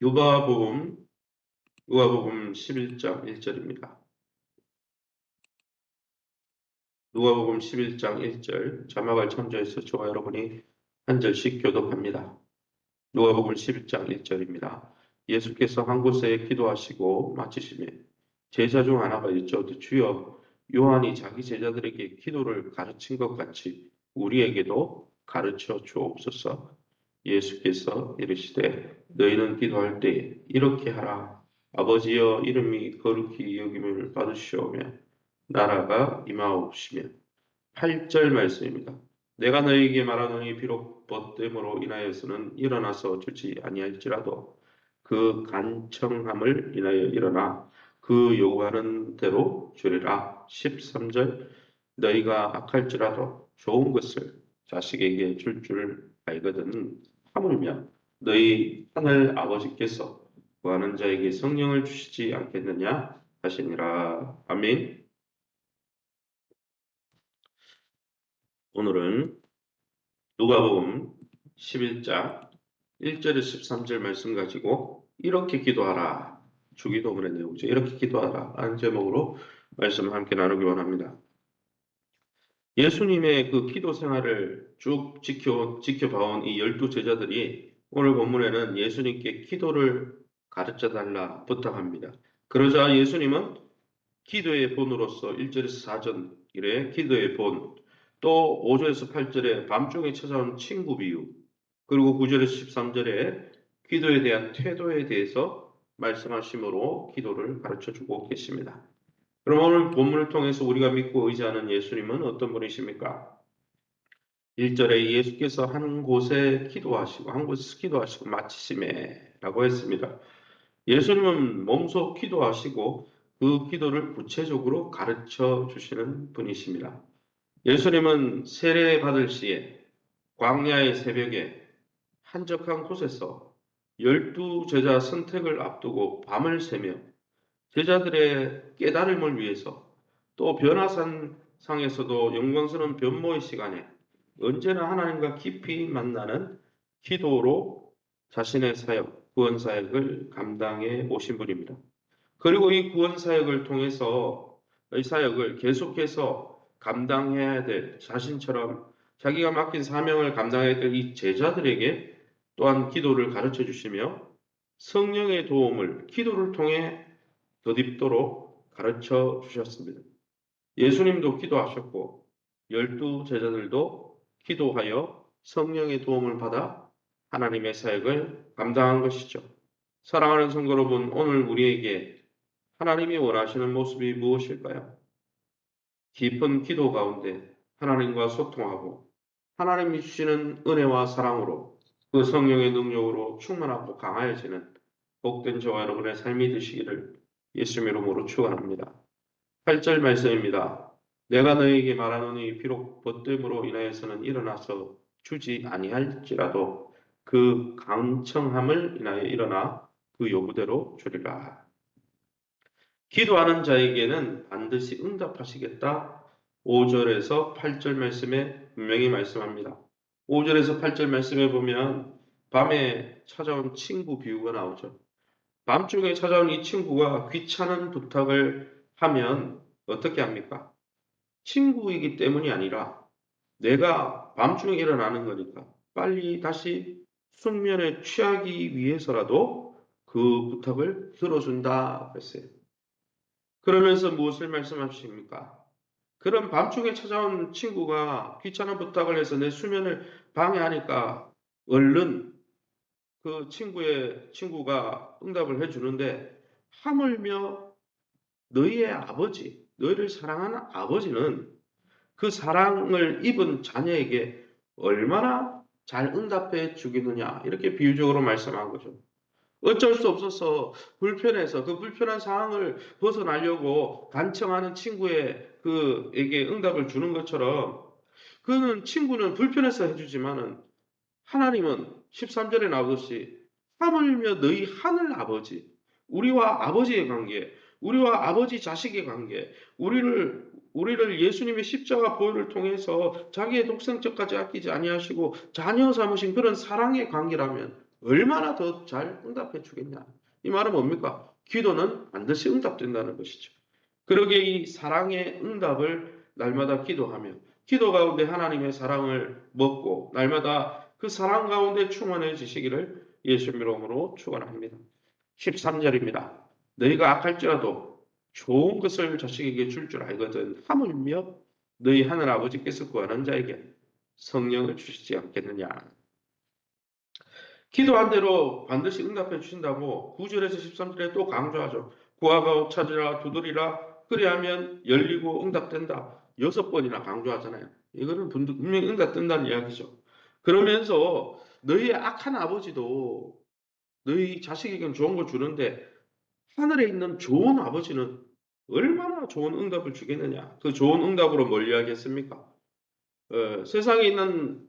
누가복음 11장 1절입니다. 누가복음 11장 1절 자막을 참조해서 저와 여러분이 한 절씩 교독합니다. 누가복음 11장 1절입니다. 예수께서 한 곳에 기도하시고 마치시며 제자 중 하나가 여쭈어도 주여 요한이 자기 제자들에게 기도를 가르친 것 같이 우리에게도 가르쳐 주옵소서. 예수께서 이르시되 너희는 기도할 때에 이렇게 하라. 아버지여 이름이 거룩히 여김을 받으시오며 나라가 임하옵시며 8절 말씀입니다. 내가 너희에게 말하노니 비록 벗됨으로 인하여서는 일어나서 주지 아니할지라도 그 간청함을 인하여 일어나 그 요구하는 대로 주리라. 13절 너희가 악할지라도 좋은 것을 자식에게 줄 알거든 하물며 너희 하늘 아버지께서 구하는 자에게 성령을 주시지 않겠느냐 하시니라. 아멘. 오늘은 누가복음 11장 1절에서 13절 말씀 가지고 이렇게 기도하라. 주기도문의 내용이죠. 이렇게 기도하라 라는 제목으로 말씀을 함께 나누기 원합니다. 예수님의 그 기도 생활을 쭉 지켜봐온 이 12제자들이 오늘 본문에는 예수님께 기도를 가르쳐 달라 부탁합니다. 그러자 예수님은 기도의 본으로서 1절에서 4절에 기도의 본, 또 5절에서 8절에 밤중에 찾아온 친구 비유, 그리고 9절에서 13절에 기도에 대한 태도에 대해서 말씀하심으로 기도를 가르쳐주고 계십니다. 그럼 오늘 본문을 통해서 우리가 믿고 의지하는 예수님은 어떤 분이십니까? 1절에 예수께서 한 곳에서 기도하시고 마치심에 라고 했습니다. 예수님은 몸소 기도하시고 그 기도를 구체적으로 가르쳐 주시는 분이십니다. 예수님은 세례 받을 시에 광야의 새벽에 한적한 곳에서 12제자 선택을 앞두고 밤을 새며 제자들의 깨달음을 위해서 또 변화산 상에서도 영광스러운 변모의 시간에 언제나 하나님과 깊이 만나는 기도로 자신의 사역, 구원 사역을 감당해 오신 분입니다. 그리고 이 구원 사역을 통해서 이 사역을 계속해서 감당해야 될 자신처럼 자기가 맡긴 사명을 감당해야 될 이 제자들에게 또한 기도를 가르쳐 주시며 성령의 도움을 기도를 통해 덧입도록 가르쳐 주셨습니다. 예수님도 기도하셨고 12제자들도 기도하여 성령의 도움을 받아 하나님의 사역을 감당한 것이죠. 사랑하는 성도 여러분, 오늘 우리에게 하나님이 원하시는 모습이 무엇일까요? 깊은 기도 가운데 하나님과 소통하고 하나님이 주시는 은혜와 사랑으로 그 성령의 능력으로 충만하고 강하여지는 복된 저와 여러분의 삶이 되시기를 예수님 이름으로 축원합니다. 8절 말씀입니다. 내가 너희에게 말하노니 비록 벗됨으로 인하여서는 일어나서 주지 아니할지라도 그 강청함을 인하여 일어나 그 요구대로 주리라. 기도하는 자에게는 반드시 응답하시겠다. 5절에서 8절 말씀에 분명히 말씀합니다. 5절에서 8절 말씀에 보면 밤에 찾아온 친구 비유가 나오죠. 밤중에 찾아온 이 친구가 귀찮은 부탁을 하면 어떻게 합니까? 친구이기 때문이 아니라 내가 밤중에 일어나는 거니까 빨리 다시 숙면에 취하기 위해서라도 그 부탁을 들어준다 그랬어요. 그러면서 무엇을 말씀하십니까? 그런 밤중에 찾아온 친구가 귀찮은 부탁을 해서 내 수면을 방해하니까 얼른 그 친구가 응답을 해주는데 하물며 너희의 아버지, 너희를 사랑하는 아버지는 그 사랑을 입은 자녀에게 얼마나 잘 응답해 주겠느냐 이렇게 비유적으로 말씀한 거죠. 어쩔 수 없어서 불편해서 그 불편한 상황을 벗어나려고 간청하는 친구에게 응답을 주는 것처럼 그는 친구는 불편해서 해주지만은 하나님은 13절에 나오듯이 하물며 너희 하늘 아버지, 우리와 아버지의 관계, 우리와 아버지 자식의 관계, 우리를 예수님의 십자가 보혈을 통해서 자기의 독생적까지 아끼지 아니하시고 자녀 삼으신 그런 사랑의 관계라면 얼마나 더 잘 응답해 주겠냐. 이 말은 뭡니까? 기도는 반드시 응답된다는 것이죠. 그러기에 이 사랑의 응답을 날마다 기도하며 기도 가운데 하나님의 사랑을 먹고 날마다 그 사랑 가운데 충만해지시기를 예수 이름으로 축원합니다. 13절입니다. 너희가 악할지라도 좋은 것을 자식에게 줄 줄 알거든 하물며 너희 하늘 아버지께서 구하는 자에게 성령을 주시지 않겠느냐. 기도한 대로 반드시 응답해 주신다고 9절에서 13절에 또 강조하죠. 구하고 찾으라 두드리라 그리하면 열리고 응답된다. 6번이나 강조하잖아요. 이거는 분명히 응답된다는 이야기죠. 그러면서 너희의 악한 아버지도 너희 자식에게는 좋은 거 주는데 하늘에 있는 좋은 아버지는 얼마나 좋은 응답을 주겠느냐. 그 좋은 응답으로 뭘 이야기했습니까? 세상에 있는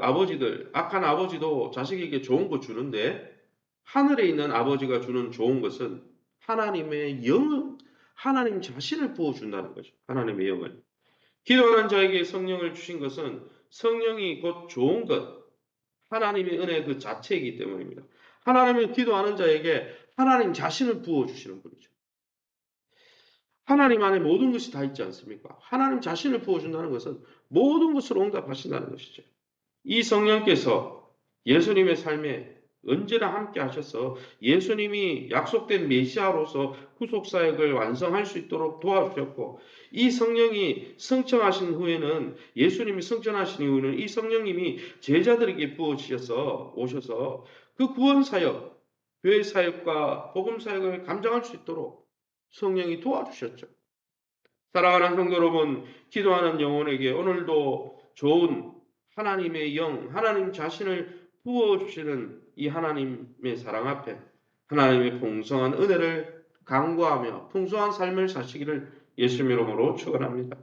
아버지들, 악한 아버지도 자식에게 좋은 거 주는데 하늘에 있는 아버지가 주는 좋은 것은 하나님의 영, 하나님 자신을 부어준다는 거죠. 하나님의 영을. 기도하는 자에게 성령을 주신 것은 성령이 곧 좋은 것, 하나님의 은혜 그 자체이기 때문입니다. 하나님은 기도하는 자에게 하나님 자신을 부어주시는 분이죠. 하나님 안에 모든 것이 다 있지 않습니까? 하나님 자신을 부어준다는 것은 모든 것으로 응답하신다는 것이죠. 이 성령께서 예수님의 삶에 언제나 함께 하셔서 예수님이 약속된 메시아로서 후속 사역을 완성할 수 있도록 도와주셨고 이 성령이 승천하신 후에는 예수님이 승천하신 이후에는 이 성령님이 제자들에게 부어주셔서 오셔서 그 구원 사역, 교회 사역과 복음 사역을 감당할 수 있도록 성령이 도와주셨죠. 사랑하는 성도 여러분, 기도하는 영혼에게 오늘도 좋은 하나님의 영, 하나님 자신을 부어주시는 이 하나님의 사랑 앞에 하나님의 풍성한 은혜를 간구하며 풍성한 삶을 사시기를 예수님 이름으로 축원합니다.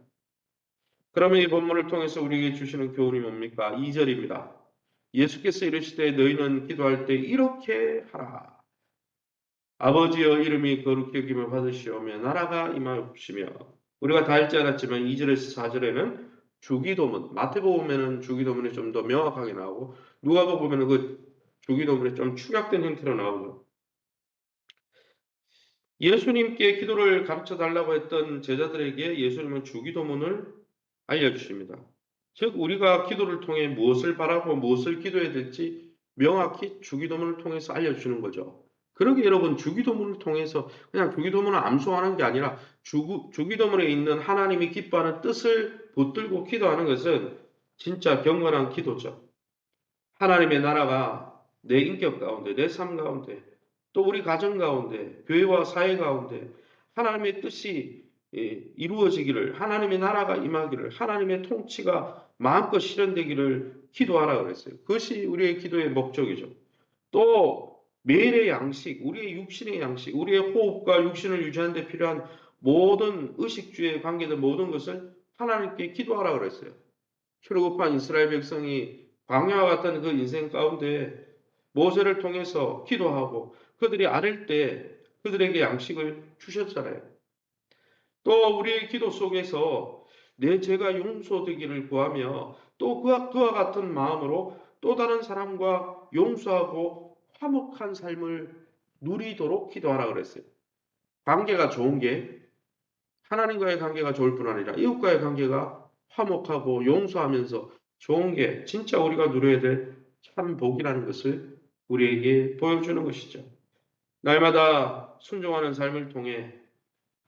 그러면 이 본문을 통해서 우리에게 주시는 교훈이 뭡니까? 2절입니다. 예수께서 이르시되 너희는 기도할 때 이렇게 하라. 아버지여 이름이 거룩히 여김을 받으시오며 나라가 임하옵시며 우리가 다 읽지 않았지만 2절에서 4절에는 주기도문, 마태복음에는 주기도문이 좀 더 명확하게 나오고 누가복음에는 그 주기도문이 좀 축약된 형태로 나오죠. 예수님께 기도를 가르쳐 달라고 했던 제자들에게 예수님은 주기도문을 알려주십니다. 즉 우리가 기도를 통해 무엇을 바라고 무엇을 기도해야 될지 명확히 주기도문을 통해서 알려주는 거죠. 그러게 여러분 주기도문을 통해서 그냥 주기도문을 암송하는 게 아니라 주기도문에 있는 하나님이 기뻐하는 뜻을 붙들고 기도하는 것은 진짜 경건한 기도죠. 하나님의 나라가 내 인격 가운데, 내 삶 가운데, 또 우리 가정 가운데, 교회와 사회 가운데 하나님의 뜻이 이루어지기를, 하나님의 나라가 임하기를, 하나님의 통치가 마음껏 실현되기를 기도하라 그랬어요. 그것이 우리의 기도의 목적이죠. 또 매일의 양식, 우리의 육신의 양식, 우리의 호흡과 육신을 유지하는 데 필요한 모든 의식주에 관계된 모든 것을 하나님께 기도하라 그랬어요. 출애굽한 이스라엘 백성이 광야와 같은 그 인생 가운데 모세를 통해서 기도하고 그들이 아랠 때 그들에게 양식을 주셨잖아요. 또 우리의 기도 속에서 내 죄가 용서되기를 구하며 또 그와 같은 마음으로 또 다른 사람과 용서하고 화목한 삶을 누리도록 기도하라 그랬어요. 관계가 좋은 게 하나님과의 관계가 좋을 뿐 아니라 이웃과의 관계가 화목하고 용서하면서 좋은 게 진짜 우리가 누려야 될 참 복이라는 것을 우리에게 보여주는 것이죠. 날마다 순종하는 삶을 통해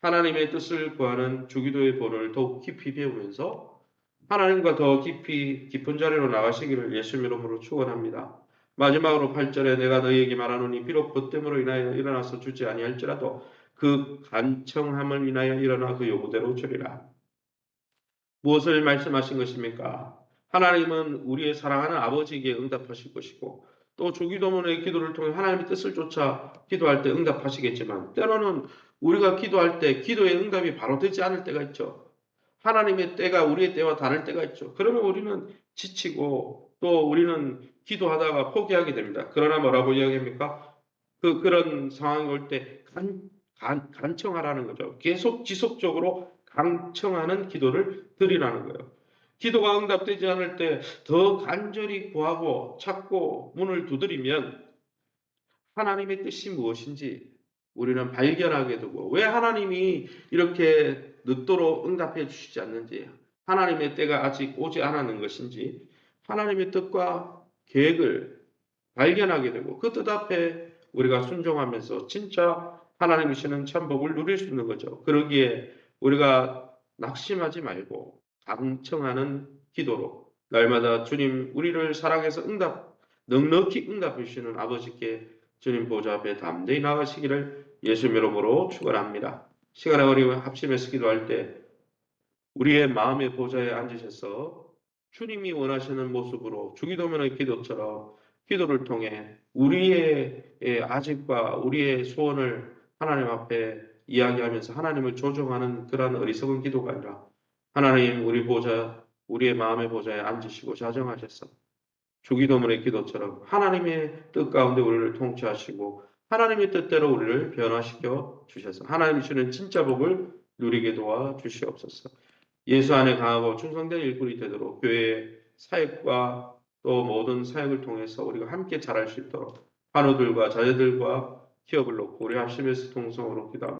하나님의 뜻을 구하는 주기도의 본을 더욱 깊이 배우면서 하나님과 더 깊은 자리로 나가시기를 예수 이름으로 축원합니다. 마지막으로 8절에 내가 너희에게 말하노니 비록 보됨으로 인하여 일어나서 주지 아니할지라도 그 간청함을 인하여 일어나 그 요구대로 주리라. 무엇을 말씀하신 것입니까? 하나님은 우리의 사랑하는 아버지에게 응답하실 것이고 또 주기도문의 기도를 통해 하나님의 뜻을 쫓아 기도할 때 응답하시겠지만 때로는 우리가 기도할 때 기도의 응답이 바로 되지 않을 때가 있죠. 하나님의 때가 우리의 때와 다를 때가 있죠. 그러면 우리는 지치고 또 우리는 기도하다가 포기하게 됩니다. 그러나 뭐라고 이야기합니까? 그런 상황이 올 때 간청하라는 거죠. 계속 지속적으로 간청하는 기도를 드리라는 거예요. 기도가 응답되지 않을 때 더 간절히 구하고 찾고 문을 두드리면 하나님의 뜻이 무엇인지 우리는 발견하게 되고 왜 하나님이 이렇게 늦도록 응답해 주시지 않는지 하나님의 때가 아직 오지 않았는 것인지 하나님의 뜻과 계획을 발견하게 되고 그 뜻 앞에 우리가 순종하면서 진짜 하나님이 주시는 참 복을 누릴 수 있는 거죠. 그러기에 우리가 낙심하지 말고 강청하는 기도로 날마다 주님 우리를 사랑해서 넉넉히 응답해 주시는 아버지께 주님 보좌 앞에 담대히 나가시기를 예수 이름으로 축원합니다. 시간에 우리 합심해서 기도할 때 우리의 마음의 보좌에 앉으셔서 주님이 원하시는 모습으로 주기도문의 기도처럼 기도를 통해 우리의 아집과 우리의 소원을 하나님 앞에 이야기하면서 하나님을 조정하는 그러한 어리석은 기도가 아니라 하나님 우리 보좌 우리의 마음의 보좌에 앉으시고 자정하셔서 주기도문의 기도처럼 하나님의 뜻 가운데 우리를 통치하시고 하나님의 뜻대로 우리를 변화시켜 주셔서 하나님이 주는 진짜 복을 누리게 도와 주시옵소서. 예수 안에 강하고 충성된 일꾼이 되도록 교회의 사역과 또 모든 사역을 통해서 우리가 함께 자랄 수 있도록 환우들과 자녀들과 기업을 놓고 우리 합심해서 통성으로 기도합니다.